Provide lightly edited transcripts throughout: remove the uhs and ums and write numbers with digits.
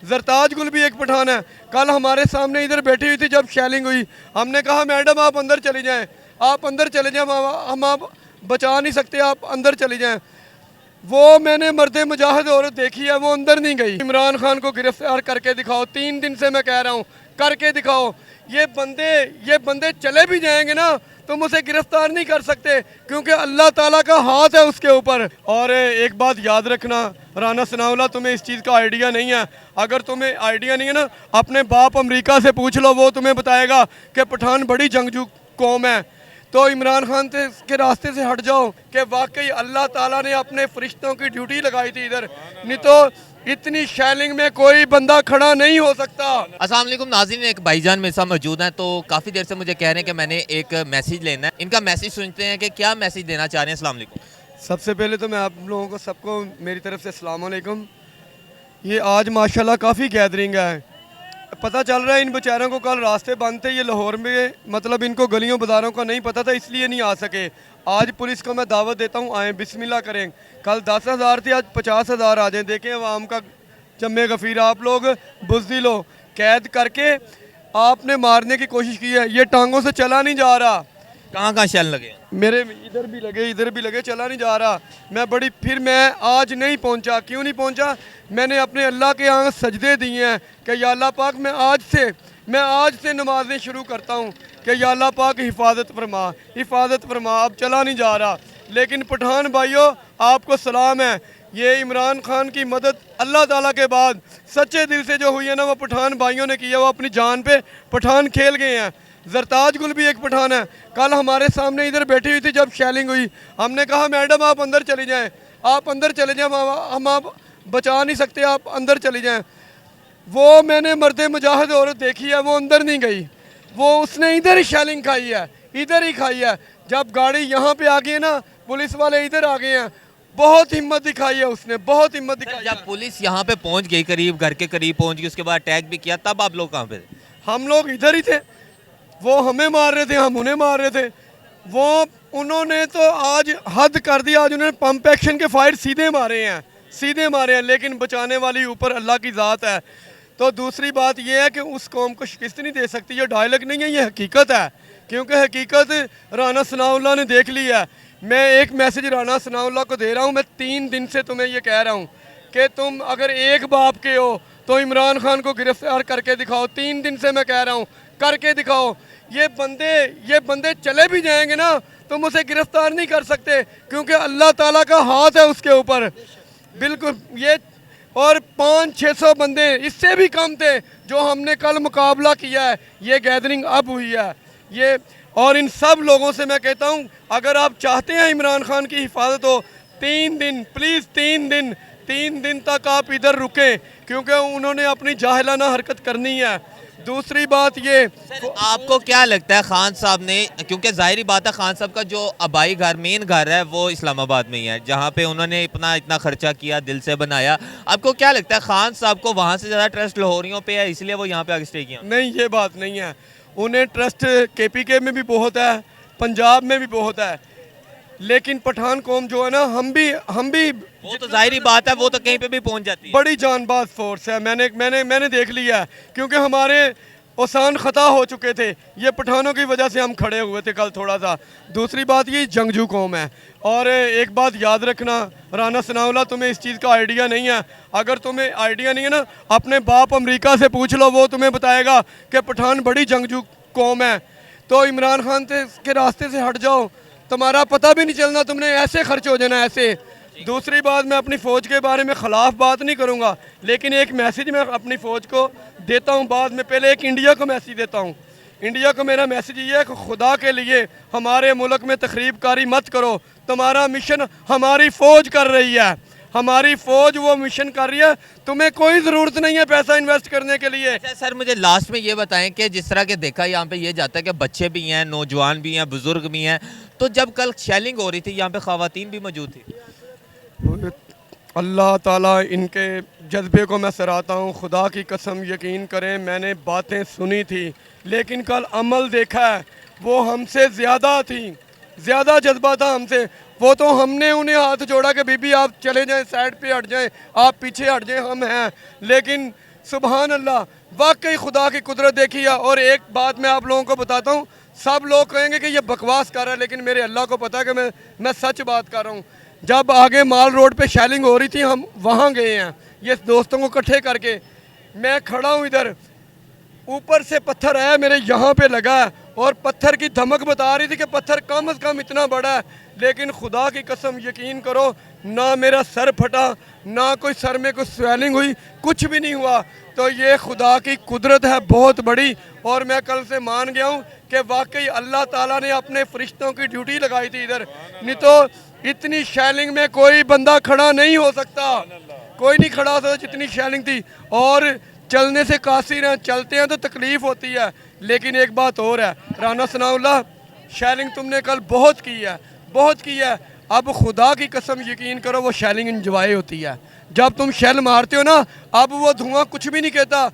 जरताज गुल भी एक पठान है। कल हमारे सामने इधर बैठी हुई थी जब शेलिंग हुई, हमने कहा मैडम आप अंदर चली जाएं, आप अंदर चले जाएं, हम आप बचा नहीं सकते, आप अंदर चली जाएं। वो मैंने मर्दे मुजाहिद औरत देखी है, वो अंदर नहीं गई। इमरान खान को गिरफ्तार करके दिखाओ, 3 दिन से मैं कह रहा हूँ करके दिखाओ। ये बंदे चले भी जाएंगे ना तो मुझे गिरफ्तार नहीं कर सकते, क्योंकि अल्लाह ताला का हाथ है उसके ऊपर। और एक बात याद रखना राना सनाउल्लाह, तुम्हें इस चीज़ का आइडिया नहीं है। अगर तुम्हें आइडिया नहीं है ना, अपने बाप अमेरिका से पूछ लो, वो तुम्हें बताएगा कि पठान बड़ी जंगजू कौम है। तो इमरान खान के रास्ते से हट जाओ कि वाकई अल्लाह ताला ने अपने फरिश्तों की ड्यूटी लगाई थी इधर, नहीं तो इतनी शैलिंग में कोई बंदा खड़ा नहीं हो सकता। अस्सलाम वालेकुम नाज़रीन, एक भाईजान मेरे साथ मौजूद हैं। तो काफ़ी देर से मुझे कह रहे हैं कि मैंने एक मैसेज लेना है। इनका मैसेज सुनते हैं कि क्या मैसेज देना चाह रहे हैं। अस्सलाम वालेकुम। सबसे पहले तो मैं आप लोगों को सबको मेरी तरफ से अस्सलाम वालेकुम। ये आज माशाल्लाह काफ़ी गैदरिंग है। पता चल रहा है इन बेचारों को कल रास्ते बंद थे, ये लाहौर में, मतलब इनको गलियों बाजारों का नहीं पता था, इसलिए नहीं आ सके। आज पुलिस को मैं दावत देता हूँ, आएँ बिस्मिल्लाह करें। कल 10,000 थे, आज 50,000 आ जाएँ। देखें अवाम का जम्मे गफीर। आप लोग बुज़दिल हो, कैद करके आपने मारने की कोशिश की है। ये टांगों से चला नहीं जा रहा। कहाँ कहाँ शैल लगे? मेरे इधर भी लगे, चला नहीं जा रहा। मैं आज नहीं पहुंचा। क्यों नहीं पहुंचा? मैंने अपने अल्लाह के यहाँ सजदे दिए हैं कि या अल्लाह पाक मैं आज से नमाजें शुरू करता हूँ कि या अल्लाह पाक हिफाजत फरमा। अब चला नहीं जा रहा। लेकिन पठान भाइयों, आपको सलाम है। ये इमरान खान की मदद अल्लाह ताला के बाद सच्चे दिल से जो हुई है ना, वो पठान भाइयों ने किया। वो अपनी जान पे पठान खेल गए हैं। जरताज गुल भी एक पठान है। कल हमारे सामने इधर बैठी हुई थी जब शेलिंग हुई, हमने कहा मैडम आप अंदर चली जाएं, आप अंदर चले जाएं, हम आप बचा नहीं सकते, आप अंदर चली जाएं। वो मैंने मर्दे मुजाहिद औरत देखी है, वो अंदर नहीं गई। वो उसने इधर ही शेलिंग खाई है, इधर ही खाई है। जब गाड़ी यहाँ पे आ गई है ना, पुलिस वाले इधर आ गए हैं। बहुत हिम्मत दिखाई है उसने, बहुत हिम्मत दिखाई। जब पुलिस यहाँ पे पहुँच गई, करीब घर के करीब पहुँच गई, उसके बाद अटैक भी किया, तब आप लोग कहाँ पे थे? हम लोग इधर ही थे। वो हमें मार रहे थे, हम उन्हें मार रहे थे। वो उन्होंने तो आज हद कर दिया। आज उन्होंने पंप एक्शन के फायर सीधे मारे हैं। लेकिन बचाने वाली ऊपर अल्लाह की ज़ात है। तो दूसरी बात यह है कि उस कौम को शिकस्त नहीं दे सकती। ये डायलॉग नहीं है, ये हकीकत है। क्योंकि हकीकत राना सनाउल्लाह ने देख ली है। मैं एक मैसेज राना सनाउल्लाह को दे रहा हूँ। मैं 3 दिन से तुम्हें ये कह रहा हूँ कि तुम अगर एक बाप के हो तो इमरान खान को गिरफ्तार करके दिखाओ। 3 दिन से मैं कह रहा हूँ करके दिखाओ। ये बंदे चले भी जाएंगे ना तो मुझे गिरफ्तार नहीं कर सकते, क्योंकि अल्लाह ताला का हाथ है उसके ऊपर। बिल्कुल। ये और 500-600 बंदे, इससे भी कम थे जो हमने कल मुकाबला किया है। ये गैदरिंग अब हुई है ये। और इन सब लोगों से मैं कहता हूँ, अगर आप चाहते हैं इमरान खान की हिफाजत हो, 3 दिन प्लीज़, 3 दिन तक आप इधर रुकें, क्योंकि उन्होंने अपनी जाहिलाना हरकत करनी है। दूसरी बात ये, आपको क्या लगता है खान साहब ने, क्योंकि जाहिर बात है खान साहब का जो आबाई घर, मेन घर है, वो इस्लामाबाद में ही है, जहाँ पे उन्होंने इतना खर्चा किया, दिल से बनाया। आपको क्या लगता है खान साहब को वहाँ से ज़्यादा ट्रस्ट लाहौरियों पे है, इसलिए वो यहाँ पे आगे स्टे किया? नहीं, ये बात नहीं है। उन्हें ट्रस्ट KPK में भी बहुत है, पंजाब में भी बहुत है। लेकिन पठान कौम जो है ना, हम भी वो तो जाहिर बात है, वो तो कहीं पे भी पहुंच जाती है। बड़ी जानबाज फोर्स है। मैंने देख लिया है, क्योंकि हमारे ओसान ख़ता हो चुके थे। ये पठानों की वजह से हम खड़े हुए थे कल थोड़ा सा। दूसरी बात ये जंगजू कौम है। और एक बात याद रखना राना सनाउल्लाह, तुम्हें इस चीज़ का आइडिया नहीं है। अगर तुम्हें आइडिया नहीं है ना, अपने बाप अमेरिका से पूछ लो, वो तुम्हें बताएगा कि पठान बड़ी जंगजू कौम है। तो इमरान खान के रास्ते से हट जाओ, तुम्हारा पता भी नहीं चलना, तुमने ऐसे खर्च हो जाना ऐसे। दूसरी बात, मैं अपनी फ़ौज के बारे में ख़िलाफ़ बात नहीं करूँगा, लेकिन एक मैसेज मैं अपनी फ़ौज को देता हूँ बाद में। पहले एक इंडिया को मैसेज देता हूँ। इंडिया को मेरा मैसेज ये है कि खुदा के लिए हमारे मुल्क में तखरीब कारी मत करो। तुम्हारा मिशन हमारी फ़ौज कर रही है, हमारी फ़ौज वो मिशन कर रही है। तुम्हें कोई ज़रूरत नहीं है पैसा इन्वेस्ट करने के लिए। अच्छा सर, मुझे लास्ट में ये बताएं कि जिस तरह के देखा यहाँ पे ये जाता है कि बच्चे भी हैं, नौजवान भी हैं, बुजुर्ग भी हैं, तो जब कल शेलिंग हो रही थी यहाँ पे ख़वातीन भी मौजूद थी। अल्लाह ताला इनके जज्बे को मैं सराहता हूँ। खुदा की कसम यकीन करें, मैंने बातें सुनी थी, लेकिन कल अमल देखा है। वो हमसे ज़्यादा थी, ज़्यादा जज्बा था हमसे। वो तो हमने उन्हें हाथ जोड़ा कि बीबी आप चले जाएं, साइड पे हट जाएं, आप पीछे हट जाएं, हम हैं। लेकिन सुबहान अल्लाह, वाकई खुदा की कुदरत देखी है। और एक बात मैं आप लोगों को बताता हूँ, सब लोग कहेंगे कि ये बकवास कर रहा है, लेकिन मेरे अल्लाह को पता है कि मैं सच बात कर रहा हूँ। जब आगे माल रोड पे शेलिंग हो रही थी, हम वहाँ गए हैं ये दोस्तों को इकट्ठे करके। मैं खड़ा हूँ इधर, ऊपर से पत्थर आया मेरे यहाँ पे लगा है, और पत्थर की धमक बता रही थी कि पत्थर कम से कम इतना बड़ा है। लेकिन खुदा की कसम यकीन करो, ना मेरा सर फटा, ना कोई सर में कुछ स्वेलिंग हुई, कुछ भी नहीं हुआ। तो ये खुदा की कुदरत है बहुत बड़ी। और मैं कल से मान गया हूँ कि वाकई अल्लाह ताला ने अपने फरिश्तों की ड्यूटी लगाई थी इधर, नहीं तो इतनी शैलिंग में कोई बंदा खड़ा नहीं हो सकता, कोई नहीं खड़ा हो सकता जितनी शैलिंग थी। और चलने से कासिर हैं, चलते हैं तो तकलीफ होती है। लेकिन एक बात और है राना सनाउल्लाह, शैलिंग तुमने कल बहुत की है, बहुत की है। अब खुदा की कसम यकीन करो, वो शैलिंग इंजॉय होती है। जब तुम शेल मारते हो ना, अब वो धुआं कुछ भी नहीं कहता,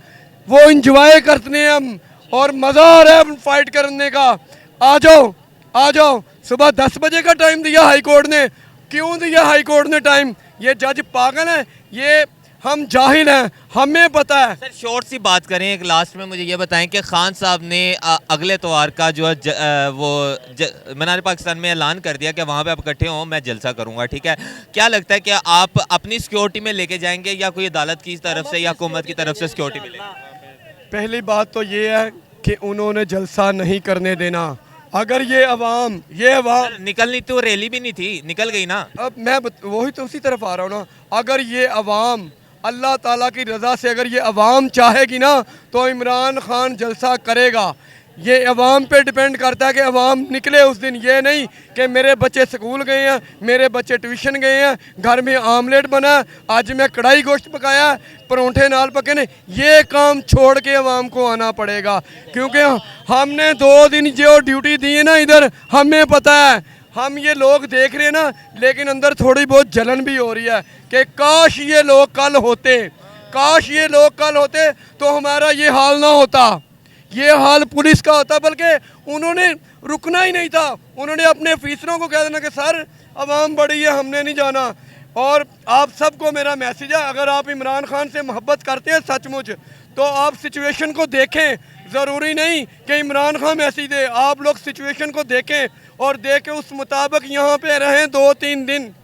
वो इंजॉय करते हैं हम, और मज़ा आ रहा है फाइट करने का। आ जाओ, आ जाओ। सुबह 10 बजे का टाइम दिया हाई कोर्ट ने। क्यों दिया हाई कोर्ट ने टाइम? ये जज पागल है, ये हम जाहिल हैं, हमें पता है। सर शॉर्ट सी बात करें, एक लास्ट में मुझे ये बताएं कि खान साहब ने अगले इतवार का जो है मीनार पाकिस्तान में ऐलान कर दिया कि वहाँ पे आप इकट्ठे हों, मैं जलसा करूँगा, ठीक है। क्या लगता है कि आप अपनी सिक्योरिटी में लेके जाएंगे या कोई अदालत की तरफ से या हुकूमत की तरफ से सिक्योरिटी मिलेगी? पहली बात तो ये है कि उन्होंने जलसा नहीं करने देना। अगर ये अवाम निकलनी तो रैली भी नहीं थी, निकल गई ना। अब मैं वही तो उसी तरफ आ रहा हूँ ना। अगर ये अवाम अल्लाह ताला की रज़ा से अगर ये अवाम चाहेगी ना, तो इमरान खान जलसा करेगा। ये अवाम पे डिपेंड करता है कि अवाम निकले उस दिन। ये नहीं कि मेरे बच्चे स्कूल गए हैं, मेरे बच्चे ट्यूशन गए हैं, घर में आमलेट बना, आज मैं कढ़ाई गोश्त पकाया, परोंठे नाल पके ने, ये काम छोड़ के अवाम को आना पड़ेगा। क्योंकि हमने 2 दिन जो ड्यूटी दी है ना इधर, हमें पता है। हम ये लोग देख रहे हैं ना, लेकिन अंदर थोड़ी बहुत जलन भी हो रही है कि काश ये लोग कल होते, काश ये लोग कल होते तो हमारा ये हाल ना होता, ये हाल पुलिस का होता। बल्कि उन्होंने रुकना ही नहीं था, उन्होंने अपने ऑफिसरों को कह देना कि सर अवाम बड़ी है, हमने नहीं जाना। और आप सबको मेरा मैसेज है, अगर आप इमरान खान से मोहब्बत करते हैं सचमुच, तो आप सिचुएशन को देखें। ज़रूरी नहीं कि इमरान खान मैसेज दे, आप लोग सिचुएशन को देखें और देख के उस मुताबिक यहाँ पे रहें 2-3 दिन।